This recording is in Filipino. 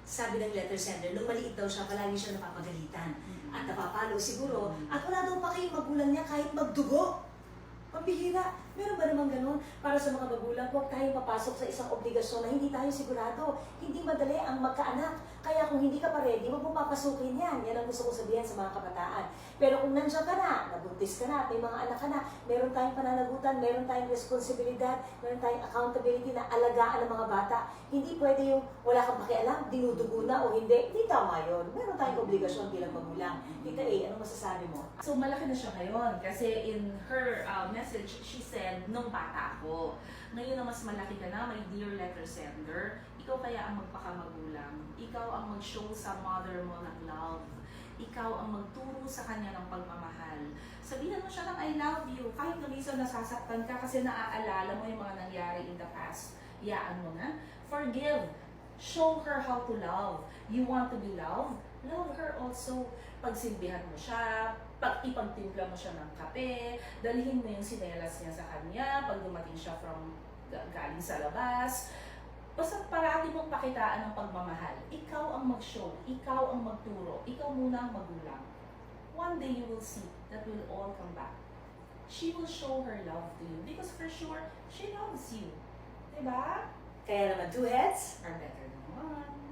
sabi ng letter sender, nung maliit daw siya, palagi siya napapagalitan. At napapalo siguro. At wala daw pa kayong magulang niya kahit magdugo. Pambihira. Meron ba naman ganun? Para sa mga magulang, huwag tayong papasok sa isang obligasyon na hindi tayo sigurado. Hindi madali ang magkaanak. Kaya kung hindi ka pa ready, huwag mo papasukin yan. Yan ang gusto ko sabihin sa mga kabataan. Pero kung nandiyan ka na, nabuntis ka na, may mga anak ka na, meron tayong pananagutan, meron tayong responsibilidad, meron tayong accountability na alagaan ng mga bata. Hindi pwede yung wala kang pakialam, dinudugo na o hindi. Hindi tama yun. Meron tayong obligasyon bilang magulang. Tita A, anong masasabi mo? So malaki na siya ngayon kasi in her message, she said, nung bata ako, ngayon na mas malaki ka na, my dear letter sender, ikaw kaya ang magpakamagulang, ikaw ang mag-show sa mother mo ng love, ikaw ang magturo sa kanya ng pagmamahal. Sabihan mo siya ng I love you, kahit na minsan nasasaktan ka kasi naaalala mo yung mga nangyari in the past, iyaan mo na. Forgive. Show her how to love. You want to be loved? Love her also. Pagsilbihan mo siya, pag ipagtimpla mo siya ng kape, dalhin mo yung sinelas niya sa kanya, pag dumating siya from galing sa labas. Basta parati mong pakitaan ng pagmamahal. Ikaw ang mag-show, ikaw ang magturo, ikaw muna ang magulang. One day you will see that will all come back. She will show her love to you because for sure, she loves you. Diba? Kaya naman, two heads Are better than one.